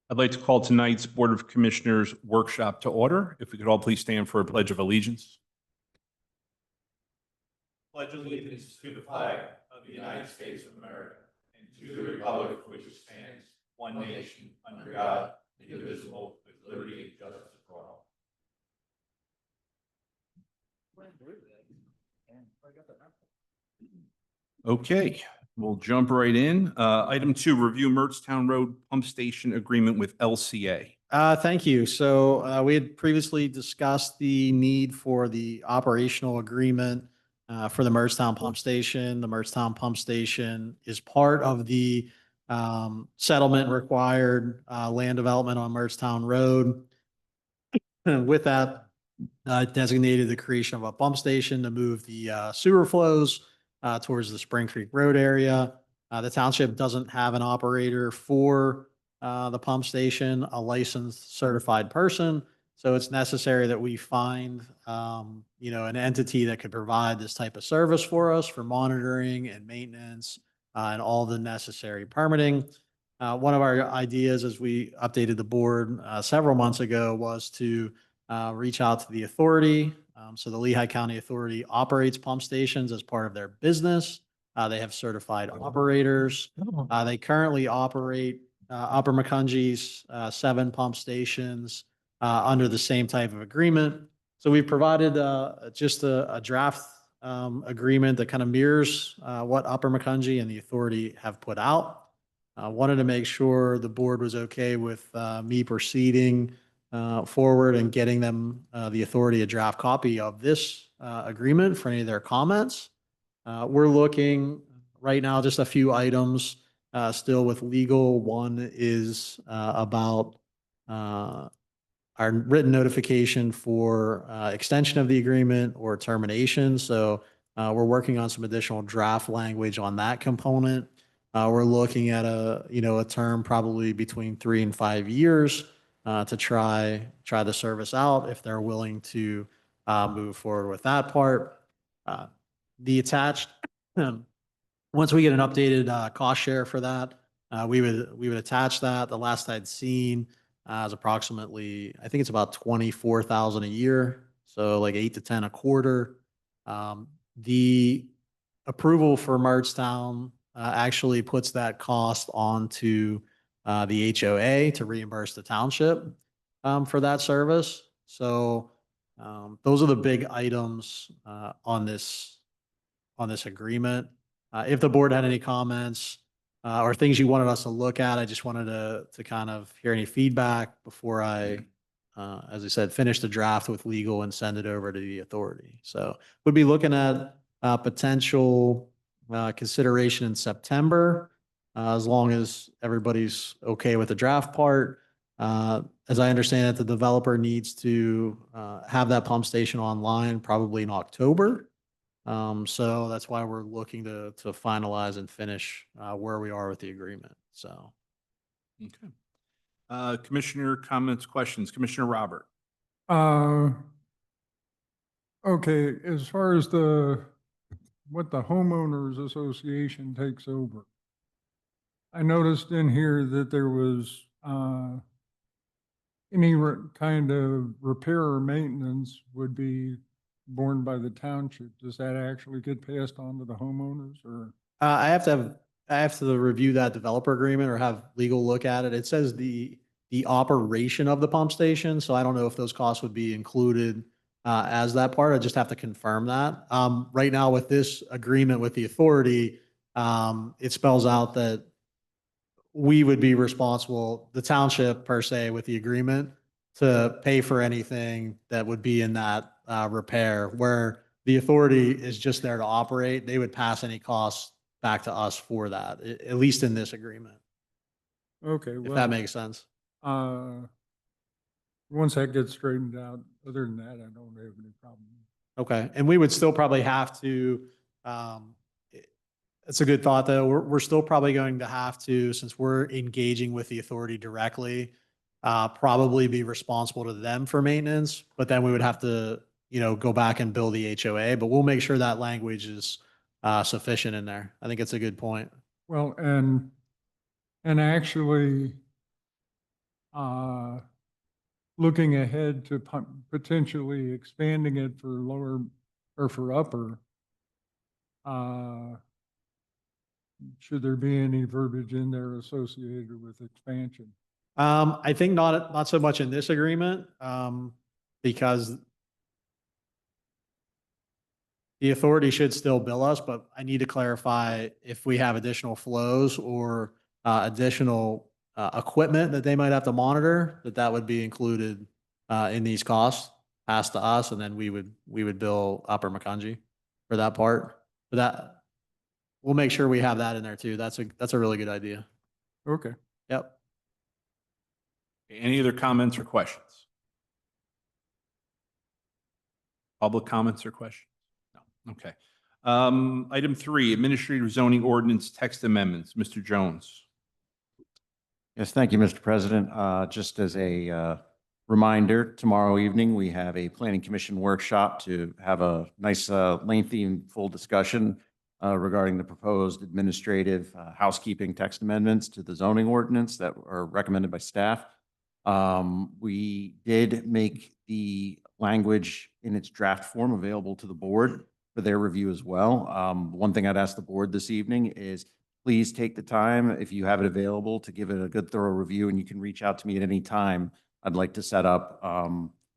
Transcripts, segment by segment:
I'd like to call tonight's Board of Commissioners workshop to order. If we could all please stand for a pledge of allegiance. Pledge allegiance to the flag of the United States of America and to the republic for which it stands, one nation, under God, indivisible, with liberty and justice for all. Okay, we'll jump right in. Item 2, review Mertztown Road Pump Station Agreement with LCA. Thank you. So we had previously discussed the need for the operational agreement for the Mertztown Pump Station. The Mertztown Pump Station is part of the settlement required land development on Mertztown Road. And with that, designated the creation of a pump station to move the sewer flows towards the Spring Creek Road area. The township doesn't have an operator for the pump station, a licensed certified person. So it's necessary that we find, an entity that could provide this type of service for us for monitoring and maintenance and all the necessary permitting. One of our ideas as we updated the board several months ago was to reach out to the authority. So the Lehigh County Authority operates pump stations as part of their business. They have certified operators. They currently operate Upper Macungee's 7 pump stations under the same type of agreement. So we've provided just a draft agreement that kind of mirrors what Upper Macungie and the authority have put out. Wanted to make sure the board was okay with me proceeding forward and getting them, the authority, a draft copy of this agreement for any of their comments. We're looking right now, just a few items still with legal. One is about our written notification for extension of the agreement or termination. So we're working on some additional draft language on that component. We're looking at a term probably between 3 and 5 years to try the service out if they're willing to move forward with that part. The attached, once we get an updated cost share for that, we would attach that. The last I'd seen is approximately, I think it's about 24,000 a year, so like 8 to 10 a quarter. The approval for Mertztown actually puts that cost onto the HOA to reimburse the township for that service. So those are the big items on this agreement. If the board had any comments or things you wanted us to look at, I just wanted to kind of hear any feedback before I, as I said, finish the draft with legal and send it over to the authority. So we'd be looking at potential consideration in September, as long as everybody's okay with the draft part. As I understand it, the developer needs to have that pump station online probably in October. So that's why we're looking to finalize and finish where we are with the agreement. So, okay. Commissioner comments, questions. Commissioner Robert. Okay, as far as what the homeowners association takes over, I noticed in here that there was any kind of repair or maintenance would be borne by the township. Does that actually get passed on to the homeowners, or? I have to review that developer agreement or have legal look at it. It says the operation of the pump station. So I don't know if those costs would be included as that part. I just have to confirm that. Right now with this agreement with the authority, it spells out that we would be responsible, the township per se, with the agreement to pay for anything that would be in that repair, where the authority is just there to operate. They would pass any costs back to us for that, at least in this agreement. Okay, well, if that makes sense. Once that gets straightened out, other than that, I don't have any problem. Okay, and we would still probably have to, it's a good thought though. We're still probably going to have to, since we're engaging with the authority directly, probably be responsible to them for maintenance, but then we would have to, go back and bill the HOA, but we'll make sure that language is sufficient in there. I think it's a good point. Well, and actually, uh, looking ahead to potentially expanding it for lower or for upper, uh, should there be any verbiage in there associated with expansion? I think not so much in this agreement, because the authority should still bill us, but I need to clarify if we have additional flows or additional equipment that they might have to monitor, that would be included in these costs, passed to us, and then we would bill Upper Macungie for that part. But that, we'll make sure we have that in there too. That's a really good idea. Okay. Yep. Any other comments or questions? Public comments or questions? No. Okay. Item 3, administrative zoning ordinance text amendments. Mr. Jones. Yes, thank you, Mr. President. Just as a reminder, tomorrow evening, we have a planning commission workshop to have a nice lengthy and full discussion regarding the proposed administrative housekeeping text amendments to the zoning ordinance that are recommended by staff. We did make the language in its draft form available to the board for their review as well. One thing I'd ask the board this evening is please take the time, if you have it available, to give it a good thorough review, and you can reach out to me at any time. I'd like to set up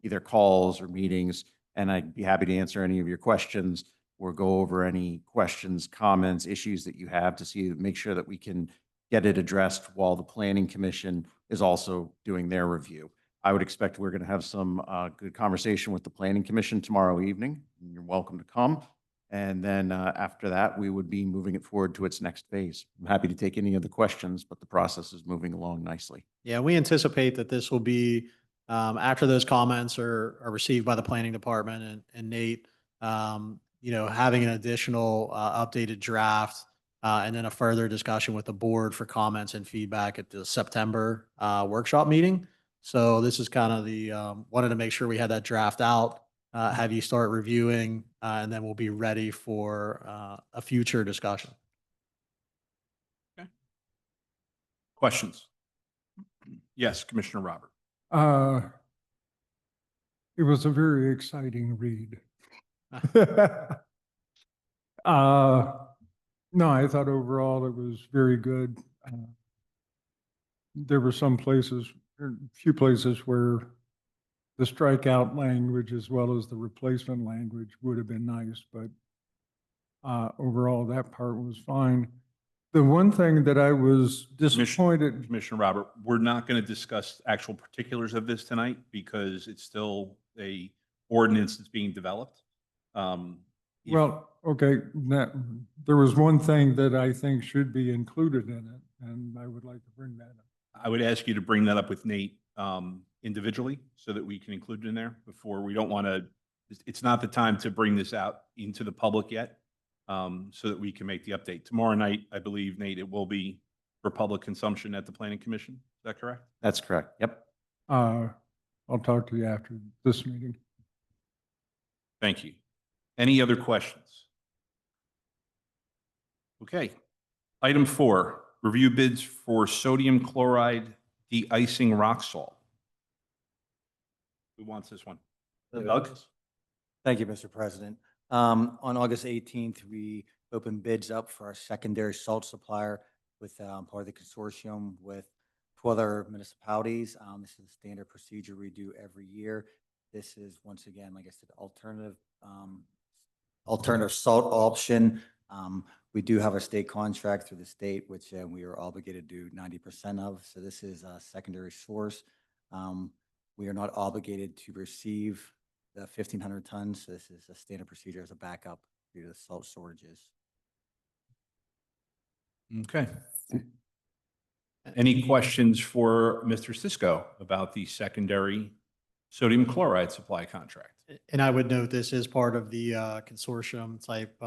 either calls or meetings, and I'd be happy to answer any of your questions or go over any questions, comments, issues that you have to make sure that we can get it addressed while the Planning Commission is also doing their review. I would expect we're going to have some good conversation with the Planning Commission tomorrow evening. You're welcome to come. And then after that, we would be moving it forward to its next phase. I'm happy to take any of the questions, but the process is moving along nicely. Yeah, we anticipate that this will be, after those comments are received by the planning department and Nate, having an additional updated draft and then a further discussion with the board for comments and feedback at the September workshop meeting. So this is kind of wanted to make sure we had that draft out, have you start reviewing, and then we'll be ready for a future discussion. Okay. Questions? Yes, Commissioner Robert. It was a very exciting read. No, I thought overall it was very good. There were some places, a few places where the strikeout language as well as the replacement language would have been nice, but overall that part was fine. The one thing that I was disappointed. Commissioner Robert, we're not going to discuss actual particulars of this tonight because it's still a ordinance that's being developed. Well, okay, there was one thing that I think should be included in it, and I would like to bring that up. I would ask you to bring that up with Nate individually so that we can include it in there before. We don't want to, it's not the time to bring this out into the public yet, so that we can make the update. Tomorrow night, I believe, Nate, it will be for public consumption at the Planning Commission. Is that correct? That's correct. Yep. I'll talk to you after this meeting. Thank you. Any other questions? Okay. Item 4, review bids for sodium chloride de-icing rock salt. Who wants this one? Doug? Thank you, Mr. President. On August 18th, we opened bids up for our secondary salt supplier with part of the consortium with 2 other municipalities. This is a standard procedure we do every year. This is, once again, like I said, alternative salt option. We do have a state contract through the state, which we are obligated to do 90% of. So this is a secondary source. We are not obligated to receive the 1,500 tons. So this is a standard procedure as a backup due to the salt shortages. Okay. Any questions for Mr. Cisco about the secondary sodium chloride supply contract? And I would note this is part of the consortium type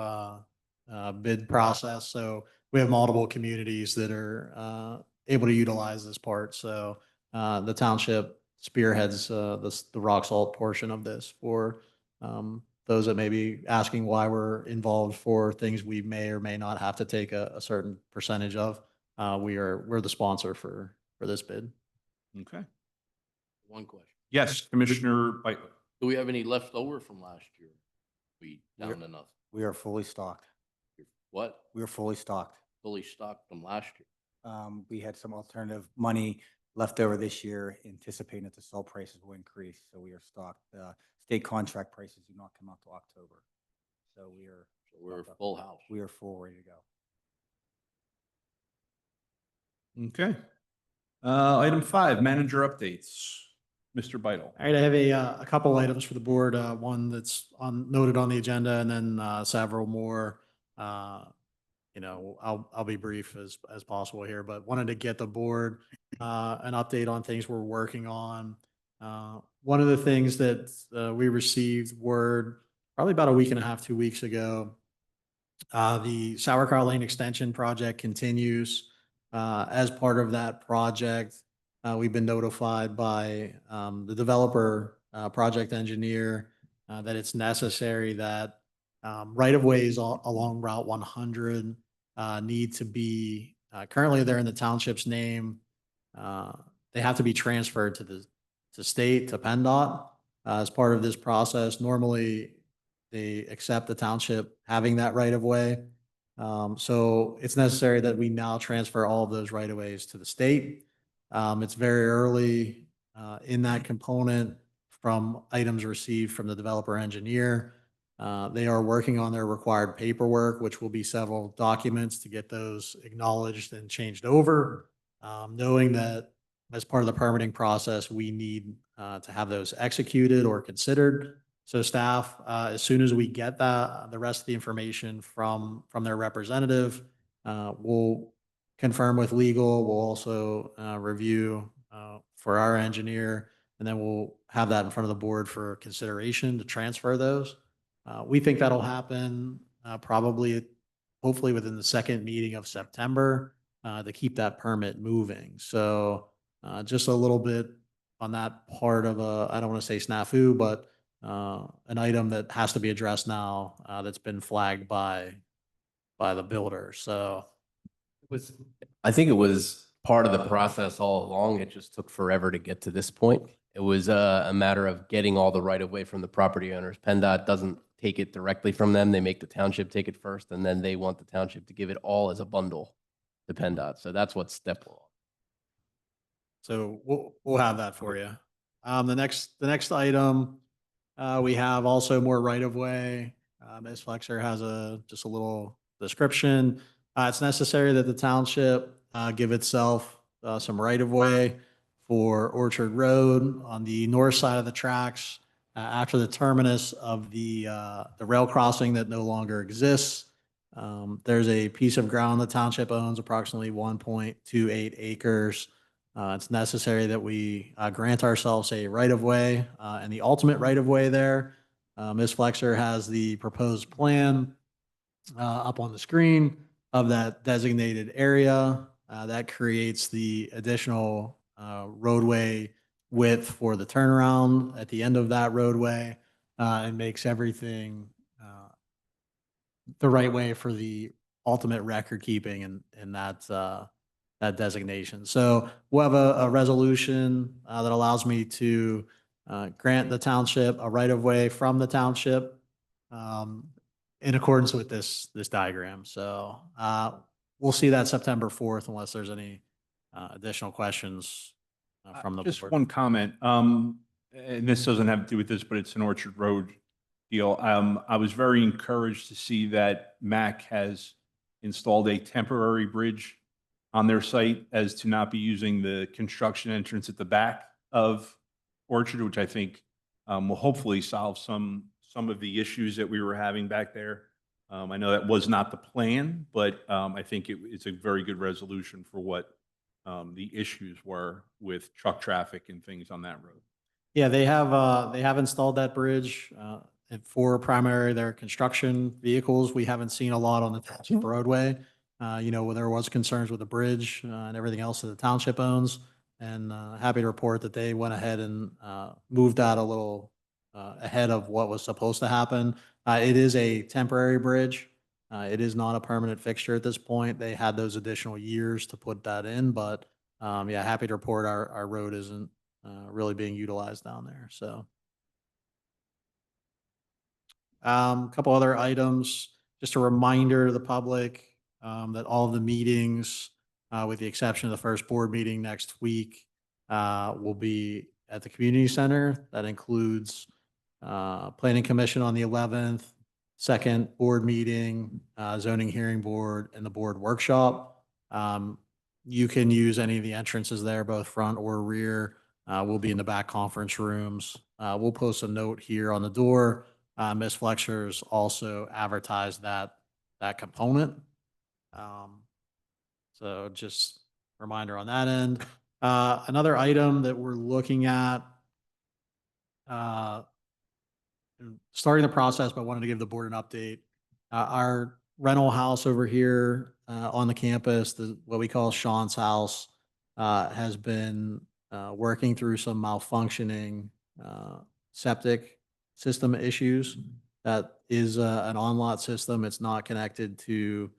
bid process. So we have multiple communities that are able to utilize this part. So the township spearheads the rock salt portion of this for those that may be asking why we're involved for things we may or may not have to take a certain percentage of. We're the sponsor for this bid. Okay. one question. Yes, Commissioner Beitler. Do we have any left over from last year? We down to nothing. We are fully stocked. What? We are fully stocked. Fully stocked from last year. We had some alternative money left over this year, anticipating that the salt prices will increase, so we are stocked. State contract prices do not come out till October, so we are. So we're stocked up. full house. We are full, ready to go. Okay. Item 5, manager updates. Mr. Beidle. All right, I have a couple items for the board, one that's noted on the agenda, and then several more. I'll be brief as possible here, but wanted to get the board an update on things we're working on. One of the things that we received word probably about a week and a half, 2 weeks ago, the Sauerkraut Lane Extension project continues. As part of that project, we've been notified by the developer, project engineer, that it's necessary that right-of-ways along Route 100 need to be, currently they're in the township's name. They have to be transferred to state, to PennDOT, as part of this process. Normally, they accept the township having that right-of-way. So it's necessary that we now transfer all of those right-of-ways to the state. It's very early in that component from items received from the developer engineer. They are working on their required paperwork, which will be several documents to get those acknowledged and changed over. Knowing that as part of the permitting process, we need to have those executed or considered. So staff, as soon as we get the rest of the information from their representative, we'll confirm with legal. We'll also review for our engineer, and then we'll have that in front of the board for consideration to transfer those. We think that'll happen probably, hopefully within the second meeting of September to keep that permit moving. So just a little bit on that part of I don't want to say snafu, but an item that has to be addressed now that's been flagged by the builder. So I think it was part of the process all along. It just took forever to get to this point. It was a matter of getting all the right of way from the property owners. PennDOT doesn't take it directly from them. They make the township take it first, and then they want the township to give it all as a bundle to PennDOT. So that's what step one. So we'll have that for you. The next item, we have also more right of way. Ms. Flexer has just a little description. It's necessary that the township give itself some right of way for Orchard Road on the north side of the tracks after the terminus of the rail crossing that no longer exists. There's a piece of ground the township owns, approximately 1.28 acres. It's necessary that we grant ourselves a right-of-way and the ultimate right-of-way there. Ms. Flexer has the proposed plan up on the screen of that designated area. That creates the additional roadway width for the turnaround at the end of that roadway and makes everything the right way for the ultimate record keeping and that designation. So we'll have a resolution that allows me to grant the township a right-of-way from the township in accordance with this diagram. So we'll see that September 4th unless there's any additional questions from the Just board. one comment, and this doesn't have to do with this, but it's an Orchard Road deal. I was very encouraged to see that MAC has installed a temporary bridge on their site as to not be using the construction entrance at the back of Orchard, which I think will hopefully solve some of the issues that we were having back there. I know that was not the plan, but I think it's a very good resolution for what the issues were with truck traffic and things on that road. Yeah, they have installed that bridge for their construction vehicles. We haven't seen a lot on the township roadway. Where there was concerns with the bridge and everything else that the township owns. And happy to report that they went ahead and moved that a little ahead of what was supposed to happen. It is a temporary bridge. It is not a permanent fixture at this point. They had those additional years to put that in, but happy to report our road isn't really being utilized down there. So. Couple other items, just a reminder to the public, that all of the meetings, with the exception of the first board meeting next week, will be at the community center. That includes, planning commission on the 11th, second board meeting, zoning hearing board, and the board workshop. You can use any of the entrances there, both front or rear. We'll be in the back conference rooms. We'll post a note here on the door. Ms. Flexer's also advertised that component. So just reminder on that end. Another item that we're looking at, starting the process, but wanted to give the board an update. Our rental house over here on the campus, what we call Sean's house, has been working through some malfunctioning septic system issues. That is an on-lot system. It's not connected to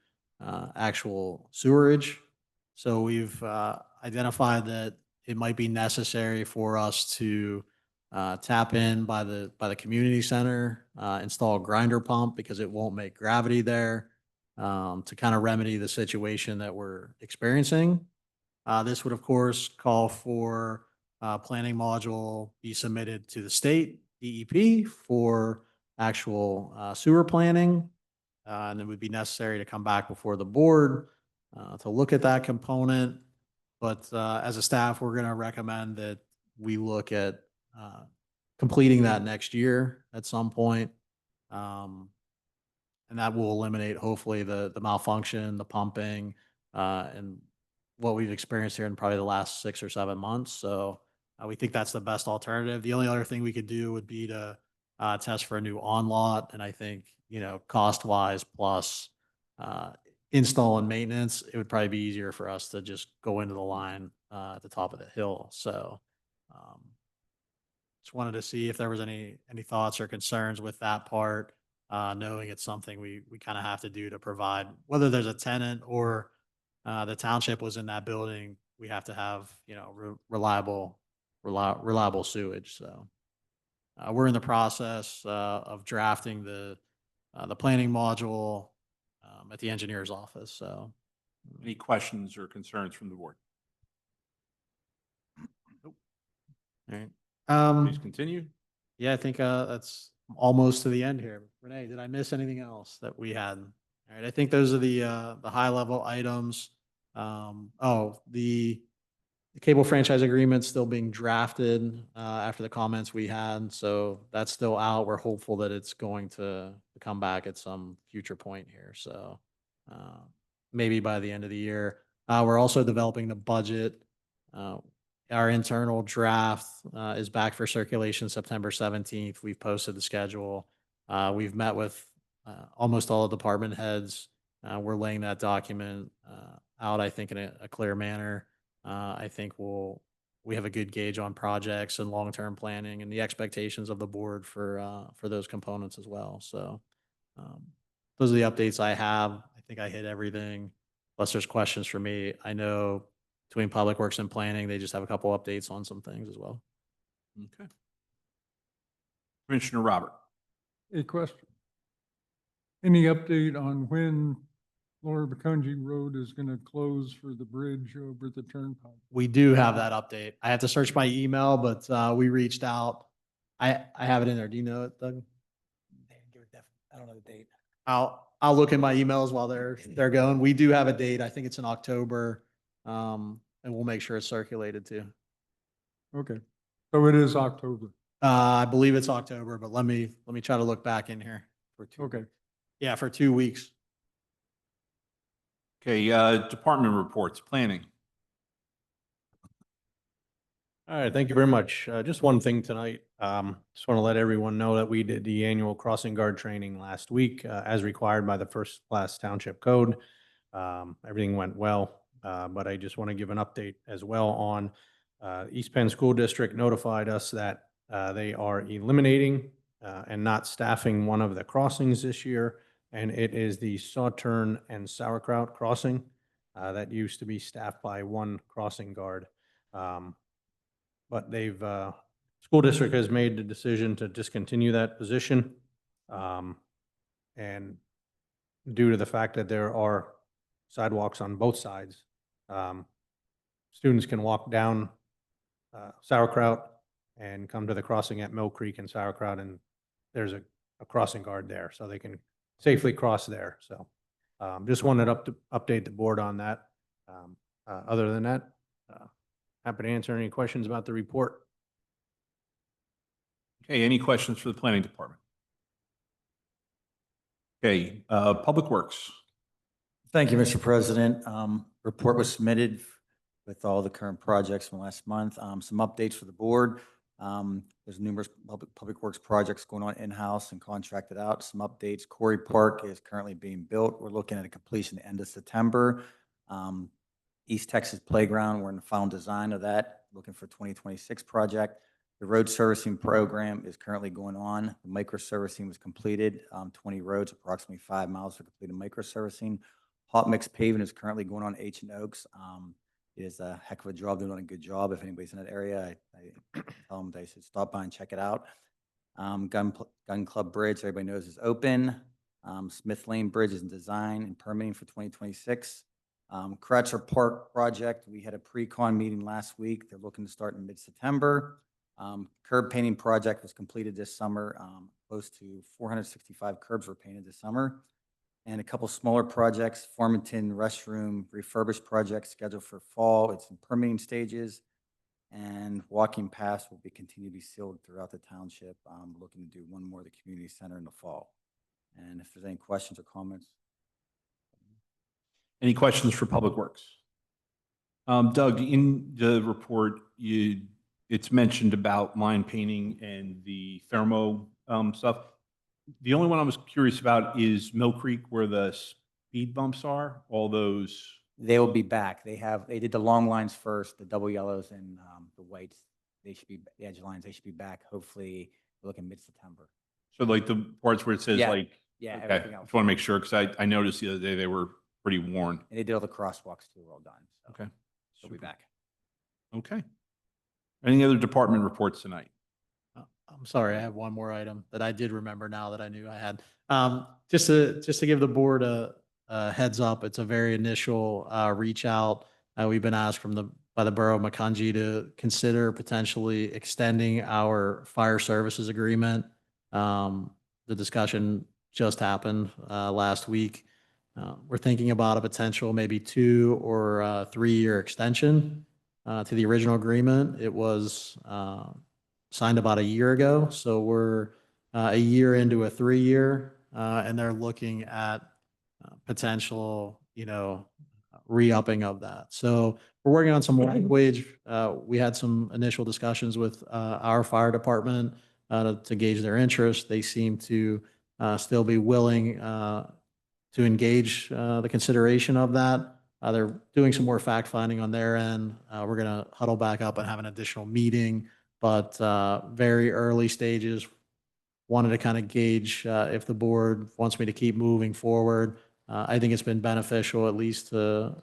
actual sewerage. So we've identified that it might be necessary for us to tap in by the community center, install a grinder pump because it won't make gravity there, to kind of remedy the situation that we're experiencing. This would, of course, call for planning module be submitted to the state DEP for actual sewer planning. And it would be necessary to come back before the board to look at that component. But as a staff, we're going to recommend that we look at completing that next year at some point. And that will eliminate hopefully the malfunction, the pumping, and what we've experienced here in probably the last 6 or 7 months. So we think that's the best alternative. The only other thing we could do would be to test for a new on-lot. And I think, cost-wise plus install and maintenance, it would probably be easier for us to just go into the line at the top of the hill. So just wanted to see if there was any thoughts or concerns with that part, knowing it's something we kind of have to do to provide, whether there's a tenant or the township was in that building, we have to have, reliable sewage. So we're in the process of drafting the planning module at the engineer's office. So Any questions or concerns from the board? all right. Please continue. Yeah, I think that's almost to the end here. Renee, did I miss anything else that we had? All right, I think those are the high level items. The cable franchise agreement still being drafted after the comments we had, so that's still out. We're hopeful that it's going to come back at some future point here. So maybe by the end of the year. We're also developing the budget. Our internal draft is back for circulation September 17th. We've posted the schedule. We've met with almost all the department heads. We're laying that document out, I think, in a clear manner. I think we have a good gauge on projects and long-term planning and the expectations of the board for those components as well. So those are the updates I have. I think I hit everything. Unless there's questions for me, I know between Public Works and Planning, they just have a couple updates on some things as well. Okay. Commissioner Robert. A question. Any update on when Laura Bakunji Road is going to close for the bridge over the turnpike? We do have that update. I have to search my email, but we reached out. I have it in there. Do you know it, Doug? I don't know the date. I'll look in my emails while they're going. We do have a date. I think it's in October. And we'll make sure it's circulated too. Okay, so it is October. I believe it's October, but let me try to look back in here for two. Okay. Yeah, for 2 weeks. Okay, department reports, planning. All right, thank you very much. Just one thing tonight. Just want to let everyone know that we did the annual crossing guard training last week, as required by the first class township code. Everything went well, but I just want to give an update as well on East Penn School District notified us that they are eliminating and not staffing one of the crossings this year, and it is the Sawtern and Sauerkraut crossing that used to be staffed by one crossing guard. but school district has made the decision to discontinue that position. And due to the fact that there are sidewalks on both sides, students can walk down Sauerkraut and come to the crossing at Mill Creek and Sauerkraut, and there's a crossing guard there, so they can safely cross there. So just wanted to update the board on that. Other than that, happy to answer any questions about the report. Okay, any questions for the planning department? Okay, Public Works. Thank you, Mr. President. Report was submitted with all the current projects from last month. Some updates for the board. There's numerous public works projects going on in-house and contracted out. Some updates. Corey Park is currently being built. We're looking at a completion end of September. East Texas Playground, we're in the final design of that, looking for 2026 project. The road servicing program is currently going on. The micro servicing was completed. 20 roads, approximately 5 miles for completed micro servicing. Hot mix paving is currently going on H and Oaks. It is a heck of a job. They're doing a good job. If anybody's in that area, I tell them they should stop by and check it out. Gun Club Bridge, everybody knows, is open. Smith Lane Bridge is in design and permitting for 2026. Kratzer Park project, we had a pre-con meeting last week. They're looking to start in mid-September. Curb painting project was completed this summer. Close to 465 curbs were painted this summer. And a couple smaller projects, Farmington restroom refurbished project scheduled for fall. It's in permitting stages. And walking paths will be continued to be sealed throughout the township. I'm looking to do one more at the community center in the fall. And if there's any questions or comments. Any questions for Public Works? Doug, in the report, it's mentioned about line painting and the thermo stuff. The only one I was curious about is Mill Creek, where the speed bumps are, all those. They will be back. They did the long lines first, the double yellows and the whites. They should be, the edge lines, they should be back. Hopefully, we're looking mid-September. So like the parts where it says Yeah. like, Yeah, okay, everything else. just want to make sure, because I noticed the other day they were pretty worn. And they did all the crosswalks too, all done. So Okay. they'll be Super. back. Okay. Any other department reports tonight? I'm sorry, I have one more item that I did remember now that I knew I had. Just to give the board a heads up, it's a very initial reach out. We've been asked by the Borough of Macungie to consider potentially extending our fire services agreement. The discussion just happened last week. We're thinking about a potential maybe 2 or 3-year extension to the original agreement. It was signed about a year ago, so we're a year into a 3-year, and they're looking at potential, re-upping of that. So we're working on some language. We had some initial discussions with our fire department to gauge their interest. They seem to still be willing to engage the consideration of that. They're doing some more fact finding on their end. We're going to huddle back up and have an additional meeting, but very early stages. Wanted to kind of gauge if the board wants me to keep moving forward. I think it's been beneficial, at least to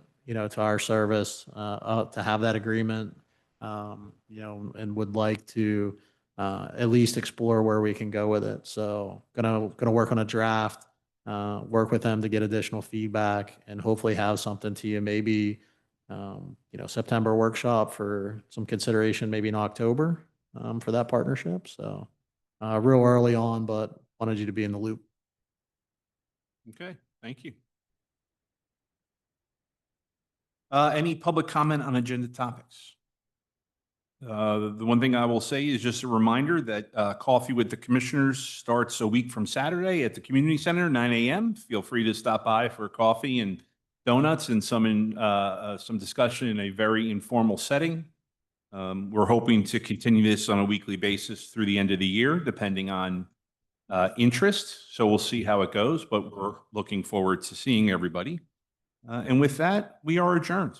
our service, to have that agreement, and would like to at least explore where we can go with it. So gonna work on a draft, work with them to get additional feedback, and hopefully have something to you maybe September workshop for some consideration, maybe in October for that partnership. So real early on, but wanted you to be in the loop. Okay, thank you. Any public comment on agenda topics? The one thing I will say is just a reminder that Coffee with the Commissioners starts a week from Saturday at the Community Center, 9 a.m. Feel free to stop by for coffee and donuts and some discussion in a very informal setting. We're hoping to continue this on a weekly basis through the end of the year, depending on interest. So we'll see how it goes, but we're looking forward to seeing everybody. And with that, we are adjourned.